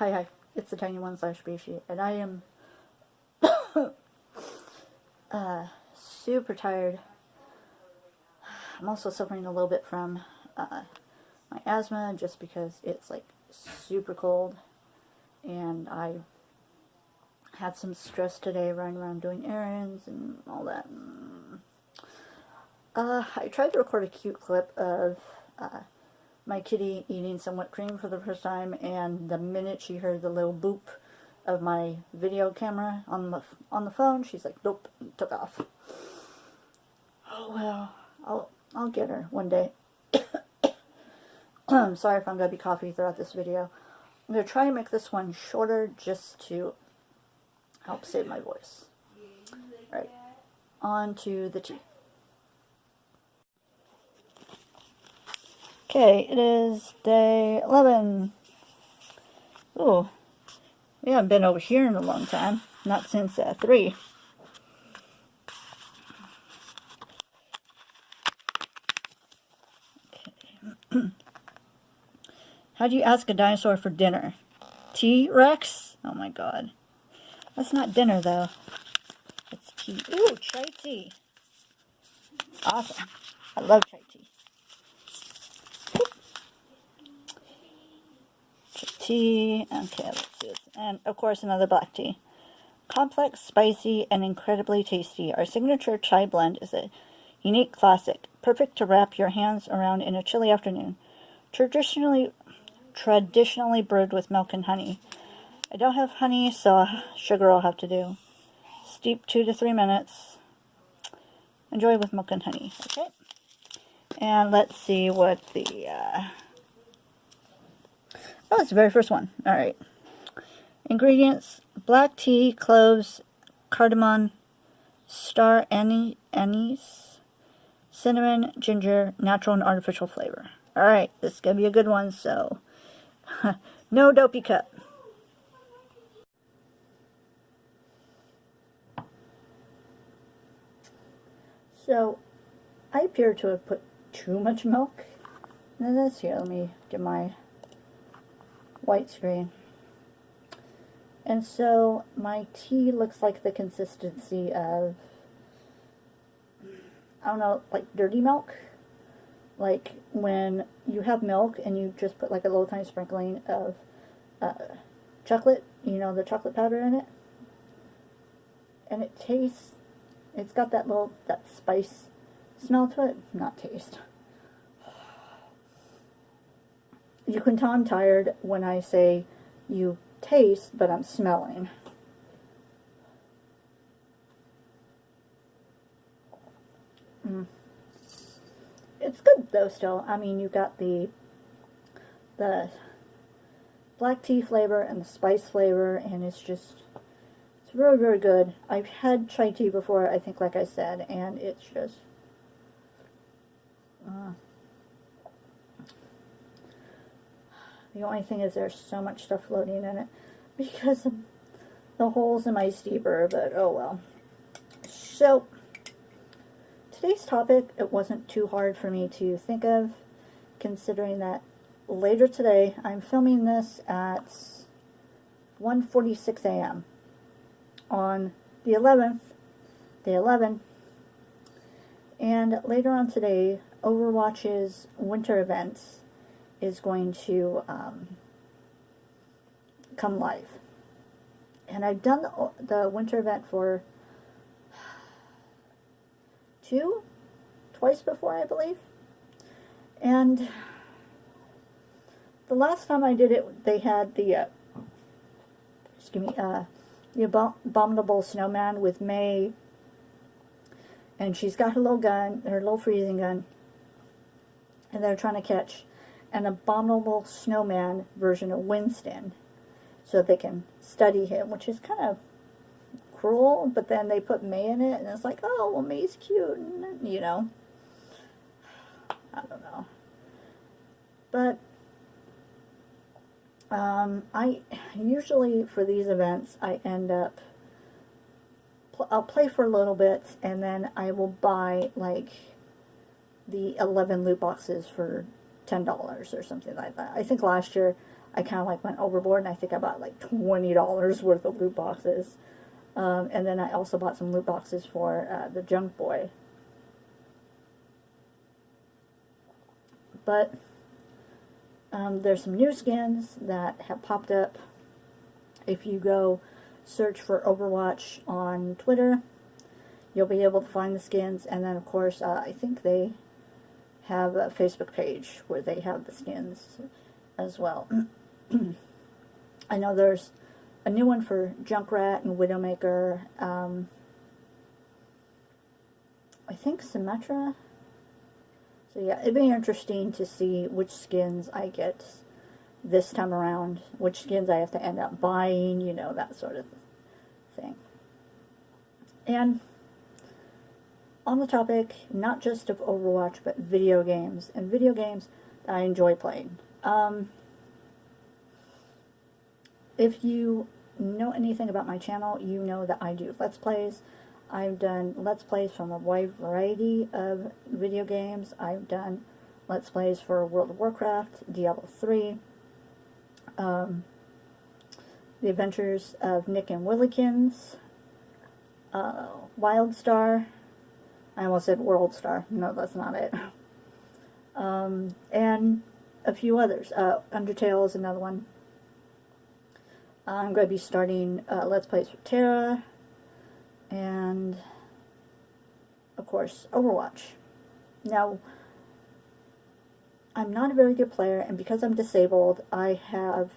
Hi, it's the Tiny One slash Bishie, and I am super tired. I'm also suffering a little bit from my asthma just because it's like super cold, and I had some stress today running around doing errands and all that. I tried to record a cute clip of my kitty eating some whipped cream for the first time, and the minute she heard the little boop of my video camera on the phone, she's like, nope, and took off. Oh well, I'll get her one day. I'm sorry if I'm gonna be coughing throughout this video. I'm gonna try to make this one shorter just to help save my voice. All right, on to the tea. Okay, it is day 11. Ooh, we haven't been over here in a long time. Not since 3. Okay. How do you ask a dinosaur for dinner? T-Rex? Oh my god. That's not dinner though. It's tea. Ooh, chai tea. Awesome. I love chai tea. Tea. Okay, let's see this. And of course another black tea. Complex, spicy, and incredibly tasty. Our signature chai blend is a unique classic, perfect to wrap your hands around in a chilly afternoon. Traditionally brewed with milk and honey. I don't have honey, so sugar I'll have to do. Steep 2 to 3 minutes. Enjoy with milk and honey. Okay. And let's see what the oh, it's the very first one. Alright. Ingredients: black tea, cloves, cardamom, star anise, cinnamon, ginger, natural and artificial flavor. Alright, this is going to be a good one, so no dopey cup. So, I appear to have put too much milk in this. Here, let me get my white screen. And so, my tea looks like the consistency of, I don't know, like dirty milk. Like when you have milk and you just put like a little tiny sprinkling of chocolate, you know, the chocolate powder in it. And it tastes, it's got that spice smell to it. Not taste. You can tell I'm tired when I say you taste, but I'm smelling. It's good though still. I mean, you got the black tea flavor and the spice flavor, and it's really, really good. I've had chai tea before, I think, like I said, and it's just the only thing is there's so much stuff floating in it because of the holes in my steeper, but oh well. So, today's topic, it wasn't too hard for me to think of, considering that later today, I'm filming this at 1:46 a.m. on the 11th, day 11, and later on today, Overwatch's winter events is going to come live. And I've done the winter event for twice before, I believe. And the last time I did it, they had the abominable snowman with May, and she's got her little gun, her little freezing gun, and they're trying to catch an abominable snowman version of Winston so that they can study him, which is kind of cruel, but then they put May in it, and it's like, oh, well, May's cute, and, you know, I don't know. But I usually, for these events, I end up, I'll play for a little bit, and then I will buy, like, the 11 loot boxes for $10 or something like that. I think last year I kind of like went overboard, and I think I bought like $20 worth of loot boxes. And then I also bought some loot boxes for the Junk Boy. But there's some new skins that have popped up. If you go search for Overwatch on Twitter, you'll be able to find the skins. And then, of course, I think they have a Facebook page where they have the skins as well. I know there's a new one for Junkrat and Widowmaker. I think Symmetra. So yeah, it'd be interesting to see which skins I get this time around, which skins I have to end up buying, you know, that sort of thing. And on the topic, not just of Overwatch, but video games, and video games that I enjoy playing. If you know anything about my channel, you know that I do Let's Plays. I've done Let's Plays from a wide variety of video games. I've done Let's Plays for World of Warcraft, Diablo 3, The Adventures of Nick and Willykins, WildStar. I almost said World Star. No, that's not it. And a few others. Undertale is another one. I'm going to be starting Let's Plays for Terra, and, of course, Overwatch. Now, I'm not a very good player, and because I'm disabled, I have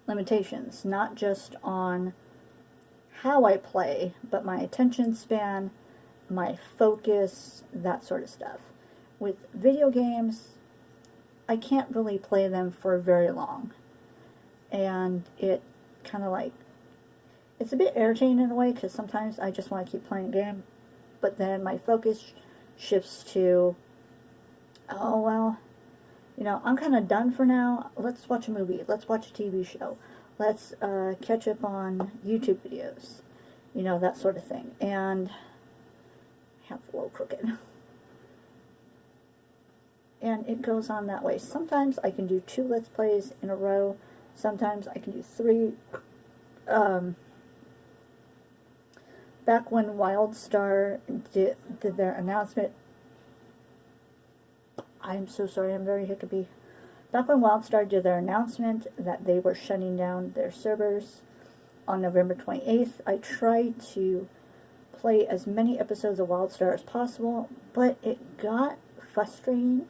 limitations, not just on how I play, but my attention span, my focus, that sort of stuff. With video games, I can't really play them for very long. And it kind of like, it's a bit irritating in a way, because sometimes I just want to keep playing a game, but then my focus shifts to, oh, well, you know, I'm kind of done for now. Let's watch a movie. Let's watch a TV show. Let's catch up on YouTube videos. You know, that sort of thing. And I have a little crooked. And it goes on that way. Sometimes I can do 2 Let's Plays in a row. Sometimes I can do 3. Back when WildStar did their announcement, I'm so sorry, I'm very hiccupy. Back when WildStar did their announcement that they were shutting down their servers on November 28th, I tried to play as many episodes of WildStar as possible, but it got frustrating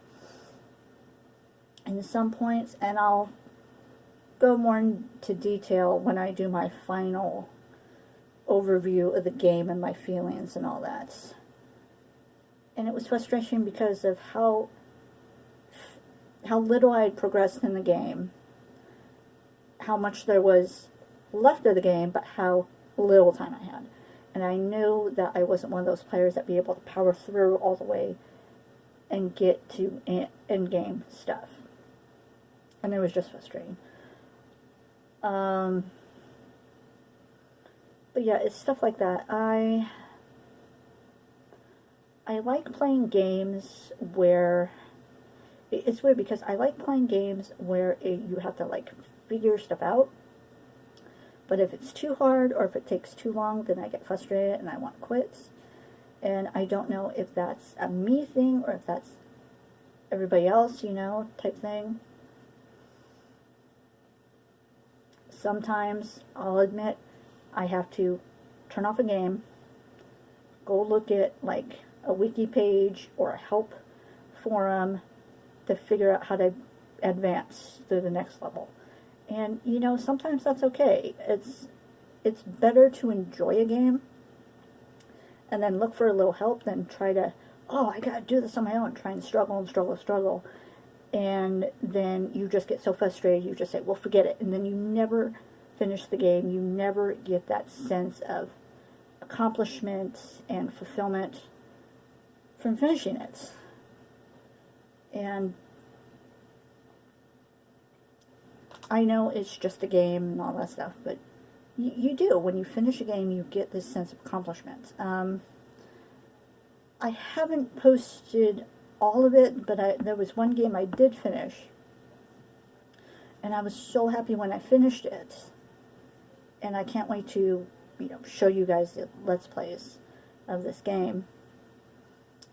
in some points, and I'll go more into detail when I do my final overview of the game and my feelings and all that. And it was frustrating because of how little I had progressed in the game, how much there was left of the game, but how little time I had. And I knew that I wasn't one of those players that be able to power through all the way and get to end-game stuff. And it was just frustrating. But yeah, it's stuff like that. I like playing games where, it's weird because I like playing games where you have to like figure stuff out. But if it's too hard or if it takes too long, then I get frustrated and I want to quit. And I don't know if that's a me thing or if that's everybody else, you know, type thing. Sometimes, I'll admit, I have to turn off a game, go look at like a wiki page or a help forum to figure out how to advance to the next level. And, you know, sometimes that's okay. It's better to enjoy a game and then look for a little help than try to, oh, I gotta do this on my own, try and struggle. And then you just get so frustrated, you just say, well, forget it. And then you never finish the game. You never get that sense of accomplishment and fulfillment from finishing it. And I know it's just a game and all that stuff, but you do. When you finish a game, you get this sense of accomplishment. I haven't posted all of it, but there was one game I did finish, And I was so happy when I finished it. And I can't wait to, show you guys the Let's Plays of this game.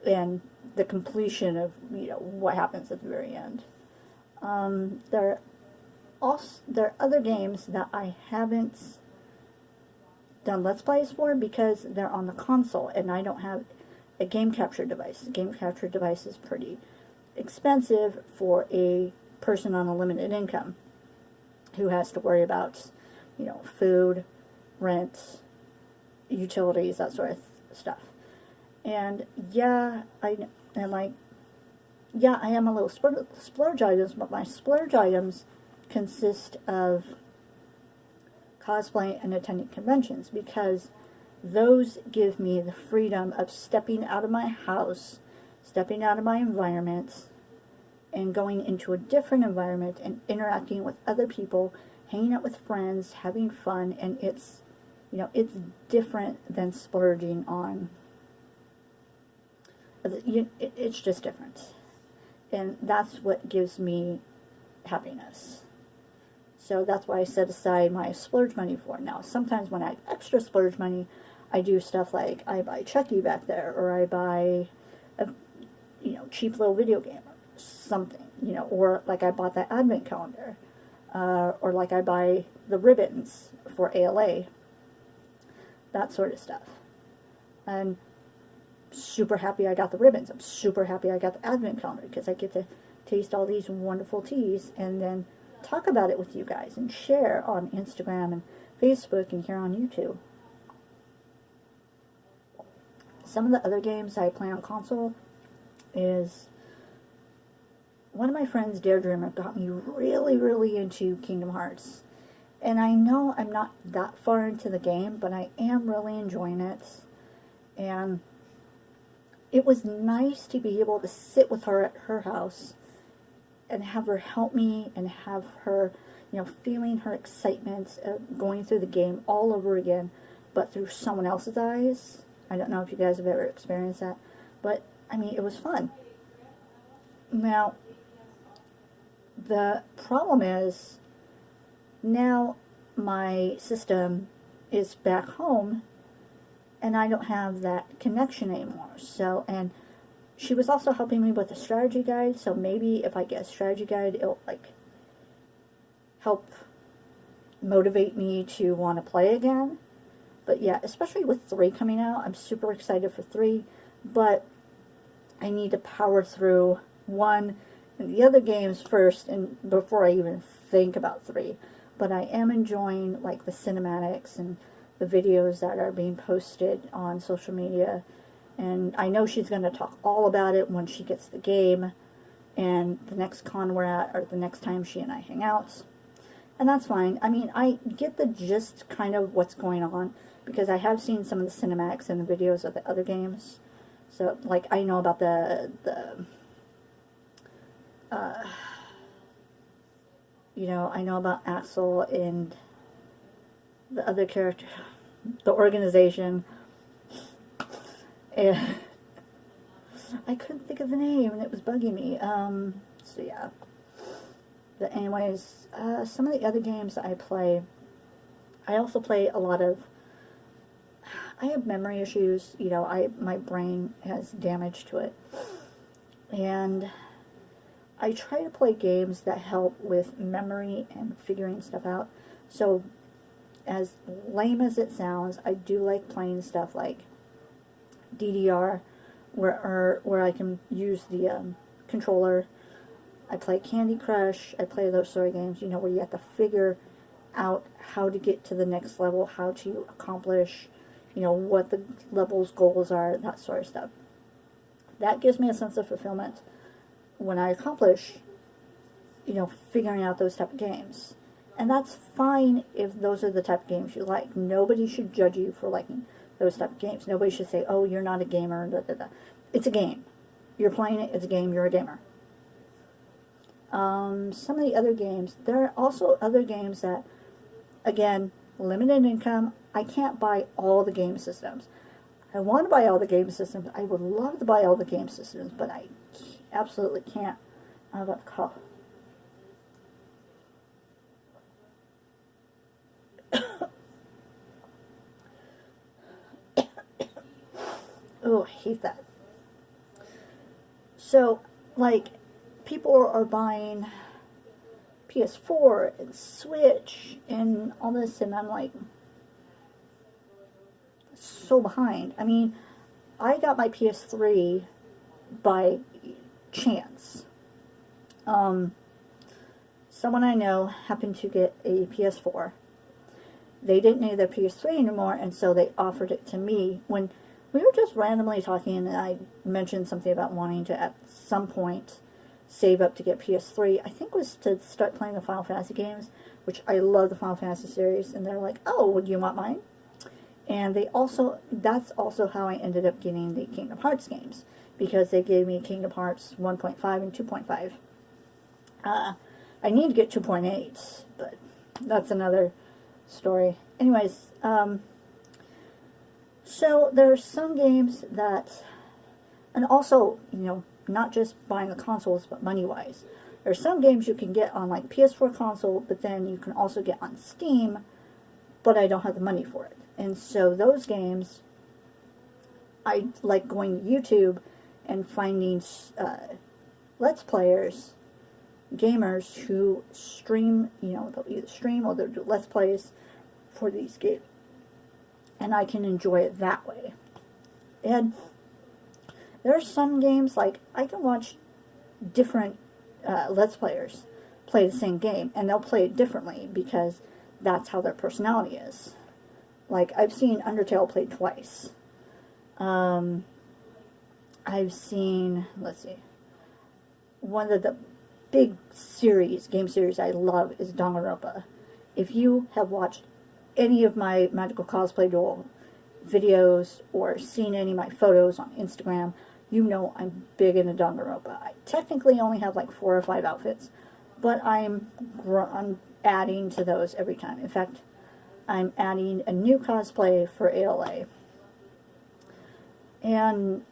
And the completion of, what happens at the very end. There are other games that I haven't done Let's Plays for because they're on the console and I don't have a game capture device. The game capture device is pretty expensive for a person on a limited income who has to worry about, food, rent, utilities, that sort of stuff. And I am a little splurge items, but my splurge items consist of cosplay and attending conventions because those give me the freedom of stepping out of my house, stepping out of my environment, and going into a different environment and interacting with other people, hanging out with friends, having fun, and it's different than splurging on. It's just different. And that's what gives me happiness. So that's why I set aside my splurge money for. Now, sometimes when I have extra splurge money, I do stuff like I buy Chucky back there, or I buy a cheap little video game or something, or like I bought that advent calendar, or like I buy the ribbons for ALA, that sort of stuff. And super happy I got the ribbons. I'm super happy I got the advent calendar because I get to taste all these wonderful teas and then talk about it with you guys and share on Instagram and Facebook and here on YouTube. Some of the other games I play on console is one of my friends, Daredreamer, got me really, really into Kingdom Hearts. And I know I'm not that far into the game, but I am really enjoying it. And it was nice to be able to sit with her at her house and have her help me and have her, feeling her excitement of going through the game all over again, but through someone else's eyes. I don't know if you guys have ever experienced that, but, it was fun. Now, the problem is, now my system is back home, and I don't have that connection anymore. So, and she was also helping me with a strategy guide, so maybe if I get a strategy guide, it'll, help motivate me to want to play again. But yeah, especially with 3 coming out, I'm super excited for 3, but I need to power through 1 and the other games first, and before I even think about 3. But I am enjoying, the cinematics and the videos that are being posted on social media, and I know she's going to talk all about it when she gets the game and the next con we're at, or the next time she and I hang out, and that's fine. I get the gist kind of what's going on because I have seen some of the cinematics and the videos of the other games, so I know about I know about Axel and the other character, the organization, and I couldn't think of the name, and it was bugging me. So yeah. But anyways, some of the other games I play, I also play a lot of. I have memory issues. My brain has damage to it, and I try to play games that help with memory and figuring stuff out. So, as lame as it sounds, I do like playing stuff like DDR, where I can use the controller. I play Candy Crush. I play those sort of games, where you have to figure out how to get to the next level, how to accomplish, what the level's goals are, that sort of stuff. That gives me a sense of fulfillment when I accomplish, figuring out those type of games. And that's fine if those are the type of games you like. Nobody should judge you for liking those type of games. Nobody should say, oh, you're not a gamer. Da, da, da. It's a game. You're playing it. It's a game. You're a gamer. Some of the other games, there are also other games that, again, limited income. I can't buy all the game systems. I want to buy all the game systems. I would love to buy all the game systems, but I absolutely can't. I'm about to call. Oh, I hate that. So, like, people are buying PS4 and Switch and all this, and I'm like, so behind. I mean, I got my PS3 by chance. Someone I know happened to get a PS4. They didn't need their PS3 anymore, and so they offered it to me when we were just randomly talking, and I mentioned something about wanting to, at some point, save up to get PS3. I think it was to start playing the Final Fantasy games, which I love the Final Fantasy series, and they're like, oh, would you want mine? And that's also how I ended up getting the Kingdom Hearts games, because they gave me Kingdom Hearts 1.5 and 2.5. I need to get 2.8, but that's another story. Anyways, so there's some games that, and also, not just buying the consoles, but money-wise. There's some games you can get on, like, PS4 console, but then you can also get on Steam, but I don't have the money for it. And so those games, I like going to YouTube and finding Let's Players, gamers who stream, they'll either stream or they'll do Let's Plays for these games. And I can enjoy it that way. And there are some games, like, I can watch different Let's Players play the same game, and they'll play it differently because that's how their personality is. Like, I've seen Undertale played twice. I've seen, let's see, one of the big game series I love is Danganronpa. If you have watched any of my Magical Cosplay Duel videos or seen any of my photos on Instagram, you know I'm big into Danganronpa. I technically only have like 4 or 5 outfits, but I'm adding to those every time. In fact, I'm adding a new cosplay for ALA. And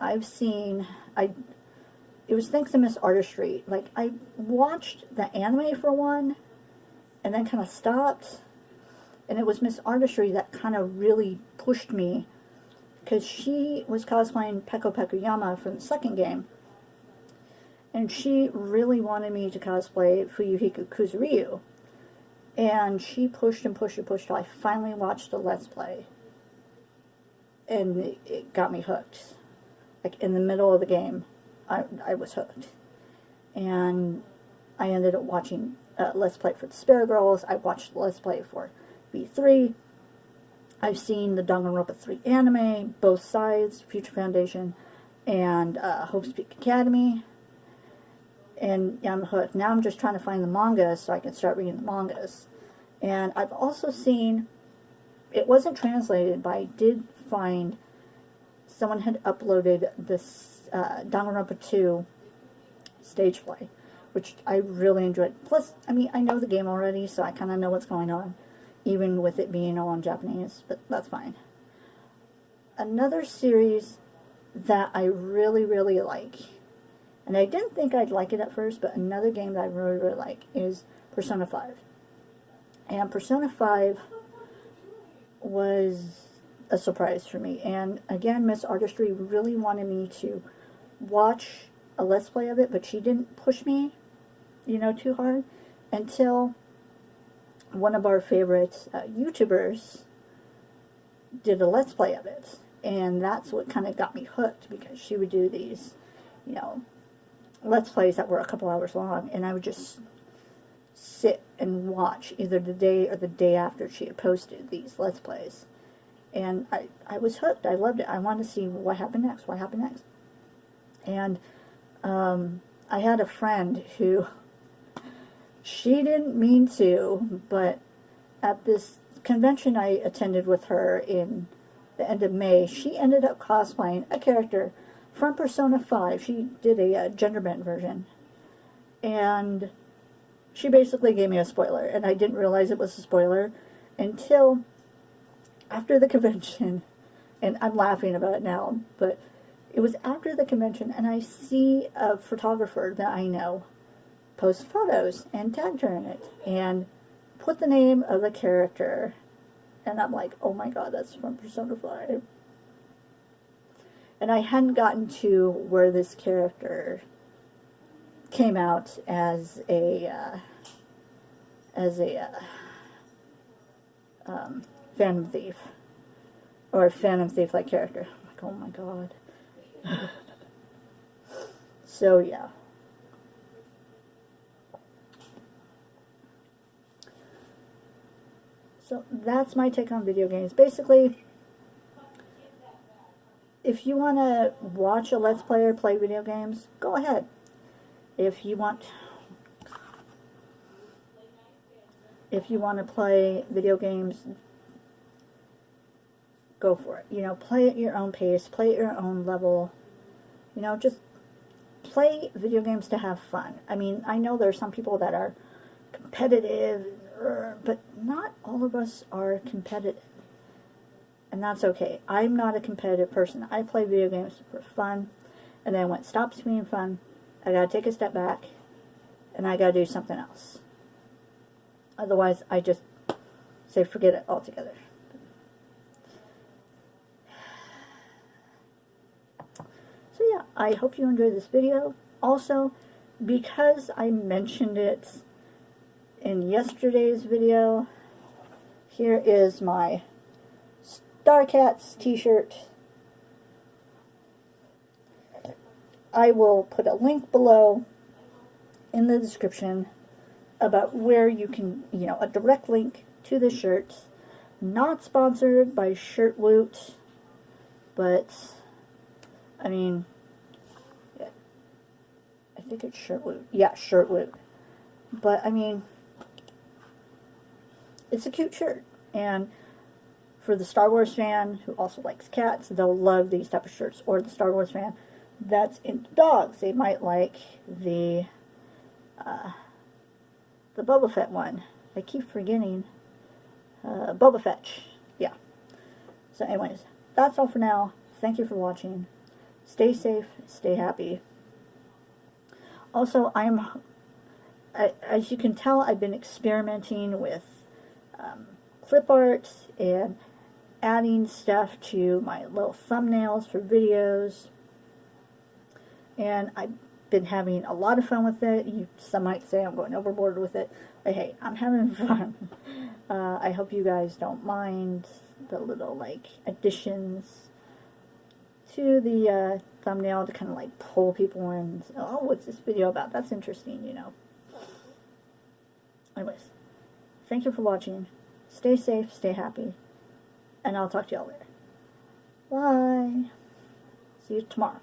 it was thanks to Miss Artistry. Like, I watched the anime for one, and then kind of stopped. And it was Miss Artistry that kind of really pushed me, because she was cosplaying Peko Pekuyama from the second game. And she really wanted me to cosplay Fuyuhiko Kuzuryu. And she pushed and pushed and pushed till I finally watched the Let's Play. And it got me hooked. Like, in the middle of the game, I was hooked. And I ended up watching Let's Play for the Spare Girls. I watched Let's Play for V3. I've seen the Danganronpa 3 anime, both sides, Future Foundation, and Hope's Peak Academy. And I'm hooked. Now I'm just trying to find the mangas so I can start reading the mangas. And I've also seen, it wasn't translated, but I did find someone had uploaded this Danganronpa 2 stage play, which I really enjoyed. Plus, I mean, I know the game already, so I kind of know what's going on, even with it being all in Japanese, but that's fine. Another series that I really, really like, and I didn't think I'd like it at first, but another game that I really, really like is Persona 5. And Persona 5 was a surprise for me. And again, Miss Artistry really wanted me to watch a Let's Play of it, but she didn't push me, too hard, until one of our favorite YouTubers did a Let's Play of it. And that's what kind of got me hooked, because she would do these, Let's Plays that were a couple hours long, and I would just sit and watch either the day or the day after she had posted these Let's Plays. And I was hooked. I loved it. I wanted to see what happened next. And I had a friend who, she didn't mean to, but at this convention I attended with her in the end of May, she ended up cosplaying a character from Persona 5. She did a gender bent version. And she basically gave me a spoiler, and I didn't realize it was a spoiler until after the convention. And I'm laughing about it now, but it was after the convention, and I see a photographer that I know post photos and tagged her in it and put the name of the character, and I'm like, oh my god, that's from Persona 5. And I hadn't gotten to where this character came out as a Phantom Thief, or a Phantom Thief-like character. I'm like, oh my god. So yeah. So that's my take on video games. Basically, if you want to watch a Let's Player play video games, go ahead. If you want to play video games, go for it. You know, play at your own pace, play at your own level. You know, just play video games to have fun. I mean, I know there are some people that are competitive, but not all of us are competitive. And that's okay. I'm not a competitive person. I play video games for fun, and then when it stops being fun, I gotta take a step back, and I gotta do something else. Otherwise, I just say forget it altogether. So yeah, I hope you enjoyed this video. Also, because I mentioned it in yesterday's video, here is my Starcats t-shirt. I will put a link below in the description about where you can, you know, a direct link to the shirts. Not sponsored by Woot, but I mean, yeah, I think it's Woot. Yeah, Woot. But I mean, it's a cute shirt, and for the Star Wars fan who also likes cats, they'll love these type of shirts. Or the Star Wars fan that's into dogs, they might like the Boba Fett one. I keep forgetting. Boba Fetch. Yeah. So anyways, that's all for now. Thank you for watching. Stay safe. Stay happy. Also, as you can tell, I've been experimenting with clip art and adding stuff to my little thumbnails for videos. And I've been having a lot of fun with it. Some might say I'm going overboard with it, but hey, I'm having fun. I hope you guys don't mind the little, like, additions to the thumbnail to kind of, like, pull people in. Oh, what's this video about? That's interesting, you know. Anyways, thank you for watching. Stay safe, stay happy, and I'll talk to y'all later. Bye. See you tomorrow.